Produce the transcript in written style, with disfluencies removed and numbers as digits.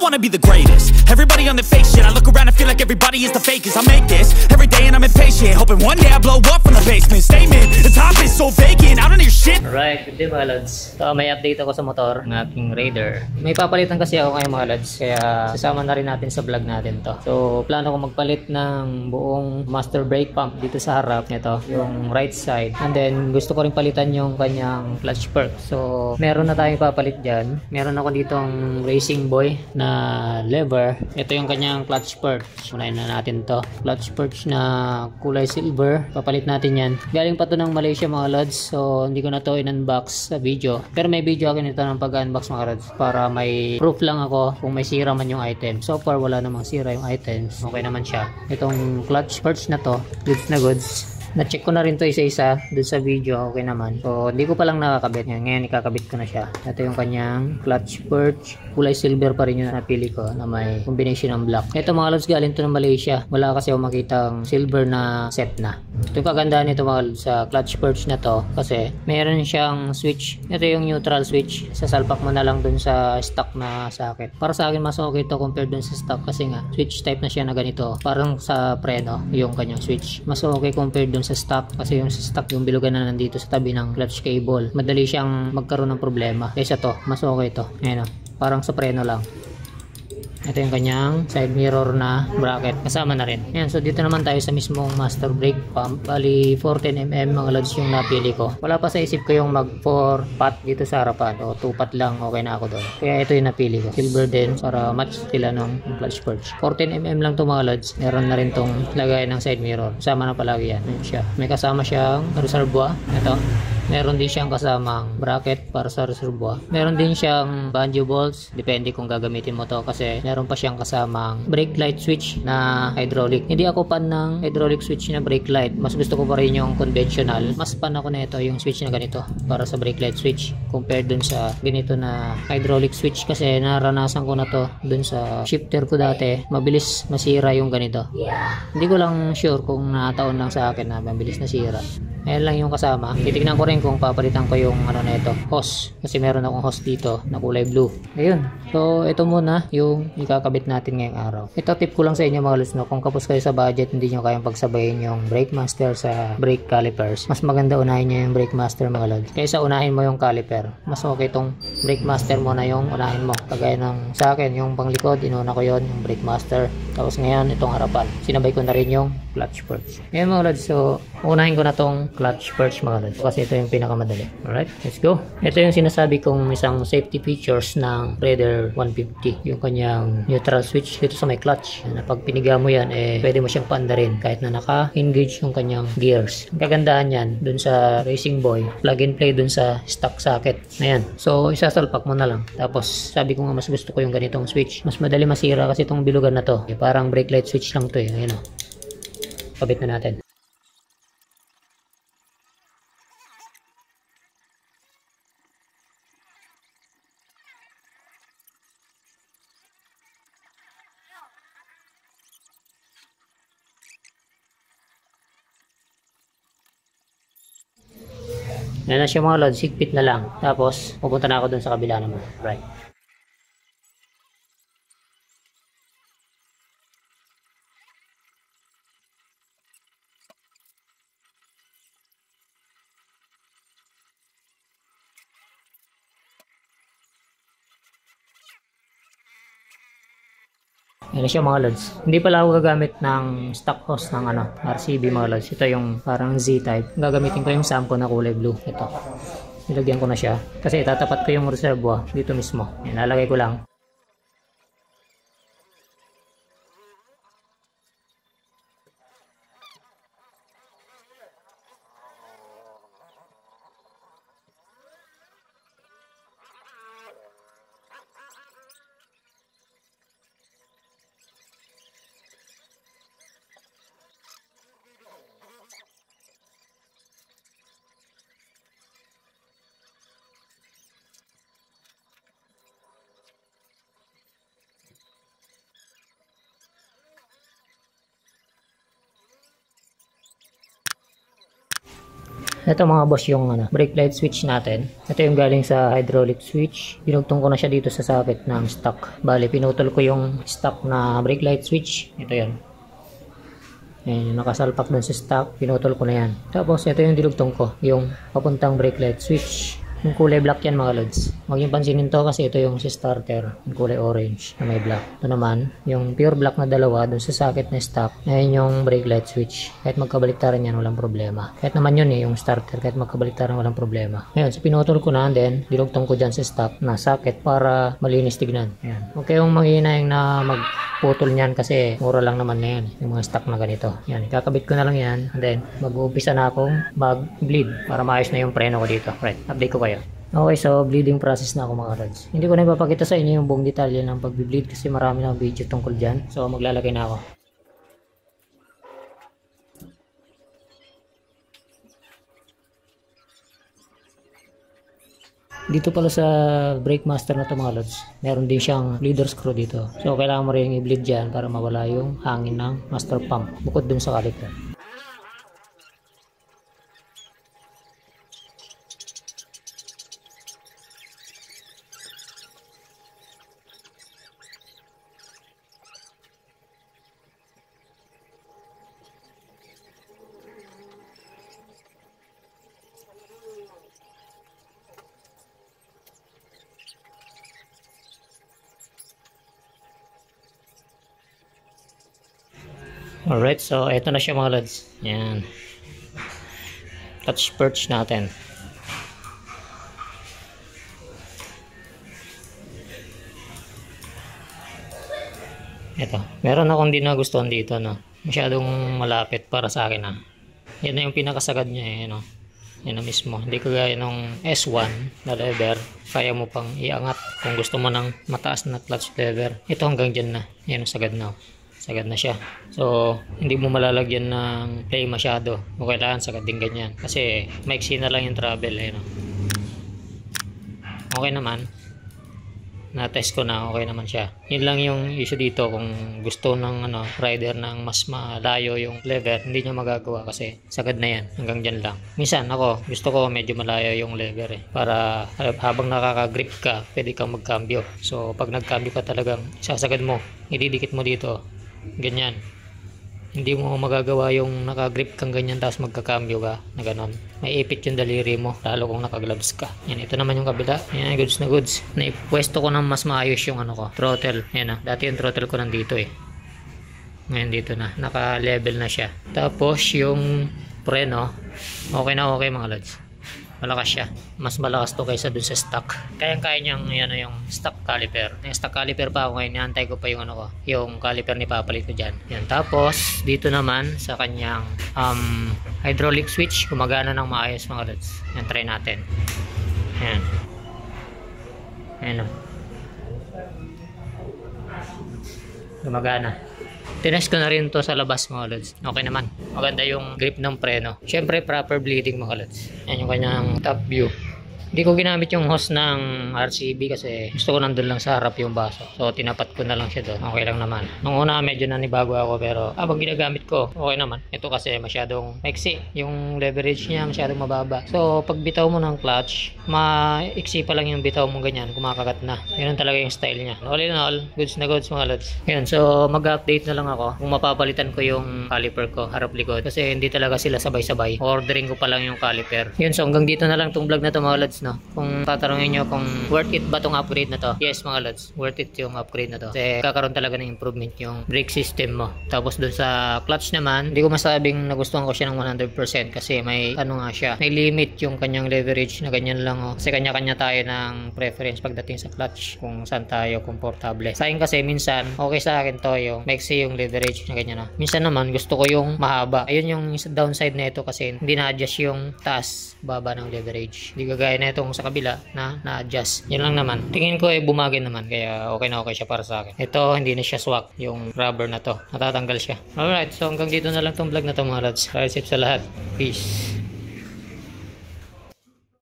wanna be the greatest. Everybody on the fake shit, I look around and feel like everybody is the fakest. I make this every day and I'm impatient, hoping one day I blow up from the basement. Statement, the top is so vacant, I don't hear shit. Alright, good day mga lods. So may update ako sa motor ng aking Raider. May papalitan kasi ako ngayon mga lods, kaya sasama na rin natin sa vlog natin to. So plano ko magpalit ng buong master brake pump dito sa harap nito, yung right side. And then gusto ko rin palitan yung kanyang clutch perk. So meron na tayong papalit dyan. Meron ako ditong Racing Boy na lever. Ito yung kanyang clutch perk. Unahin na natin to. Clutch perk na kulay silver. Papalit natin yan. Galing pa to ng Malaysia mga lods. So hindi ko na to in-unbox sa video. Pero may video ako nito ng pag-unbox mga lods. Para may proof lang ako kung may sira man yung item. So far wala namang sira yung items. Okay naman siya. Itong clutch perk na to. Goods na goods. Na-check ko na rin to isa-isa dun sa video, okay naman. So, hindi ko pa lang nakakabit. Ngayon, ikakabit ko na siya. Ito yung kanyang clutch perch. Kulay silver pa rin yung napili ko na may combination ng black. Ito mga lods, galing to ng Malaysia. Wala kasi ako makitang silver na set na. Ito yung kagandahan nito mga lods sa clutch perch na to. Kasi, meron siyang switch. Ito yung neutral switch. Sasalpak mo na lang dun sa stock na socket. Para sa akin, mas okay to compared dun sa stock. Kasi nga, switch type na siya na ganito. Parang sa preno, yung kanyang switch. Mas okay compared dun sa stock, kasi yung sa stock yung bilugan na nandito sa tabi ng clutch cable, madali siyang magkaroon ng problema. Kaysa to, mas okay to. Ayan o, parang sa preno lang. Ito yung kanyang side mirror na bracket. Kasama na rin. Ayan, so dito naman tayo sa mismong master brake pump. Bali, 14mm mga lods yung napili ko. Wala pa sa isip ko yung mag 4 pot dito sa harapan. O 2 pot lang, okay na ako doon. Kaya ito yung napili ko. Silver din para match sila ng clutch perch. 14mm lang to mga lods. Meron na rin tong lagay ng side mirror. Kasama na palagi yan. Ayan siya. May kasama siyang reservoir. Ito. Meron din siyang kasamang bracket para sa reservoir. Meron din siyang banjo bolts. Depende kung gagamitin mo to kasi meron pa siyang kasamang brake light switch na hydraulic. Hindi ako fan ng hydraulic switch na brake light. Mas gusto ko pa rin yung conventional. Mas fan ako na ito yung switch na ganito para sa brake light switch compared dun sa ganito na hydraulic switch kasi naranasan ko na to dun sa shifter ko dati. Mabilis masira yung ganito. Hindi ko lang sure kung nataon lang sa akin na mabilis nasira. Ayan lang yung kasama. Titignan ko rin kung papalitan ko yung ano na ito, hose. Kasi meron akong hose dito na kulay blue. Ayun. So, ito muna yung ikakabit natin ngayong araw. Ito tip ko lang sa inyo mga lods, no? Kung kapos kayo sa budget, hindi nyo kayang pagsabayin yung brake master sa brake calipers. Mas maganda unahin nyo yung brake master mga lods. Kaysa unahin mo yung caliper. Mas okay tong brake master mo na yung unahin mo. Kagaya ng sa akin, yung panglikod, inuna ko yon yung brake master. Tapos ngayon, itong harapan. Sinabay ko na rin yung clutch perch. Ngayon mga lods, so unahin ko na tong clutch perch mga lods kasi ito yung pinakamadali. Alright, let's go. Ito yung sinasabi kong isang safety features ng Raider 150. Yung kanyang neutral switch dito sa may clutch. Na pag piniga mo yan, pwede mo siyang paandarin kahit na naka-engage yung kanyang gears. Ang kagandahan yan, dun sa Racing Boy, plug and play dun sa stock socket. Ayan. So, isasalpak mo na lang. Tapos, sabi ko nga mas gusto ko yung ganitong switch. Mas madali masira kasi itong bilugan na to. Parang brake light switch lang to. Ayan o. Kabit na natin. Yan na siya mga lods, higpit na lang. Tapos, pupunta na ako dun sa kabila naman. Right. Yan siya mga lods. Hindi pala ako gagamit ng stock hose ng RCB mga lods. Ito yung parang Z-type. Gagamitin ko yung Samco na kulay blue. Ito. Nilagyan ko na siya. Kasi itatapat ko yung reservoir dito mismo. Yan, lalagay ko lang. Ito mga boss yung brake light switch natin. Ito yung galing sa hydraulic switch. Pinugtong ko na siya dito sa socket ng stock. Bali, pinutol ko yung stock na brake light switch. Ito yan. Ayan, yung nakasalpak dun sa stock. Pinutol ko na yan. Tapos, ito yung dinugtong ko. Yung papuntang brake light switch. Yung kulay black yan mga lods. Huwag yung pansinin to kasi ito yung si starter. Yung kulay orange na may black. Ito naman, yung pure black na dalawa dun sa socket na stock. Ayan yung brake light switch. Kahit magkabaliktaran yan, walang problema. Kahit naman yun yung starter. Kahit magkabaliktaran, walang problema. Ayan, so pinutol ko na. Then, dinugtong ko dyan sa stock na socket para malinis tignan. Ayan. Huwag kayong manghinayang na magputol niyan kasi mura lang naman na yan. Yung mga stock na ganito. Ayan, kakabit ko na lang yan. And then, mag-uumpisa na akong mag-bleed para maayos na yung preno ko dito. Right, update ko kayo. Okay, so bleeding process na ako mga lods. Hindi ko na ipapakita sa inyo yung buong detalye ng pag-bleed kasi marami na video tungkol dyan. So maglalagay na ako. Dito pala sa brake master na to mga lods, meron din siyang bleeder screw dito. So kailangan mo rin i-bleed dyan para mawala yung hangin ng master pump bukod dun sa caliper. Alright, so ito na siya mga lods. Yan. Clutch perch natin. Ito. Meron akong di nagustuhan dito, no. Masyadong malapit para sa akin, ha. Yan na yung pinakasagad niya, no. Yan na mismo. Hindi kagaya nung S1 na lever. Kaya mo pang iangat kung gusto mo ng mataas na clutch lever. Ito hanggang dyan na. Yan ang sagad na. Sagad na siya. So, hindi mo malalagyan ng play masyado. O kailangan sagad din ganyan. Kasi, maiksi na lang yung travel. Eh, no? Okay naman. Na-test ko na. Okay naman siya. Yun lang yung issue dito. Kung gusto ng rider ng mas malayo yung lever, hindi niya magagawa kasi sagad na yan. Hanggang dyan lang. Minsan ako, gusto ko medyo malayo yung lever. Para habang nakaka-grip ka, pwede kang magkambyo. So, pag nagkambyo ka talagang sasagad mo. Ididikit mo dito. Ganyan. Hindi mo magagawa yung nakagrip kang ganyan tapos magkakambyo ka na ganon. May ipit yung daliri mo lalo kung nakagloves ka. Yan, ito naman yung kabila. Yan, goods na goods. Naipwesto ko ng mas maayos yung ko, throttle. Yan, dati yung throttle ko nandito eh. Ngayon dito na. Naka-level na siya. Tapos yung preno, okay na okay mga lods. Malakas siya. Mas malakas to kaysa dun sa stock. Kayang-kaya niyang yung stock caliper. Yung stock caliper pa ako ngayon. Nihantay ko pa yung yung caliper ni papalit ko dyan. Yan. Tapos, dito naman sa kanyang hydraulic switch. Gumagana ng maayos mga lods. Yan, try natin. Yan. Ayan o. Gumagana. Tinest ko na rin to sa labas mga lods. Okay naman. Maganda yung grip ng preno. Siyempre proper bleeding mga lods. Yan yung kanyang top view. Hindi ko ginamit yung hose ng RCB kasi gusto ko nandun lang sa harap yung baso. So tinapat ko na lang siya doon. Okay lang naman. Nung una medyo nanibago ako pero habang ginagamit ko okay naman. Ito kasi masyadong maiksi. Yung leverage niya masyadong mababa. So pag bitaw mo ng clutch, maiksi pa lang yung bitaw mo ganyan. Kumakagat na. Ganun talaga yung style niya. All in all, goods na goods mga lods. Yun, so mag-update na lang ako kung mapapalitan ko yung caliper ko harap likod. Kasi hindi talaga sila sabay-sabay. Ordering ko pa lang yung caliper. Yun, so hanggang dito na lang tong vlog na to mga lods. No? Kung tatanungin nyo kung worth it ba tong upgrade na to, yes mga lods, worth it yung upgrade na to kasi kakaroon talaga ng improvement yung brake system mo. Tapos dun sa clutch naman, hindi ko masabing nagustuhan ko siya ng 100% kasi may nga siya, may limit yung kanyang leverage na ganyan lang kasi kanya-kanya tayo ng preference pagdating sa clutch kung saan tayo komportable. Sa akin kasi minsan okay sa akin to yung maiksi yung leverage na ganyan minsan naman gusto ko yung mahaba. Ayun yung downside na ito kasi hindi na-adjust yung taas baba ng leverage. Hindi kagaya na itong sa kabila na-adjust. Yan lang naman. Tingin ko bumagin naman kaya okay na okay siya para sa akin. Ito hindi na siya swak yung rubber na to. Natatanggal siya. Alright, so hanggang dito na lang tong vlog na to mga lods. Ride safe sa lahat. Peace.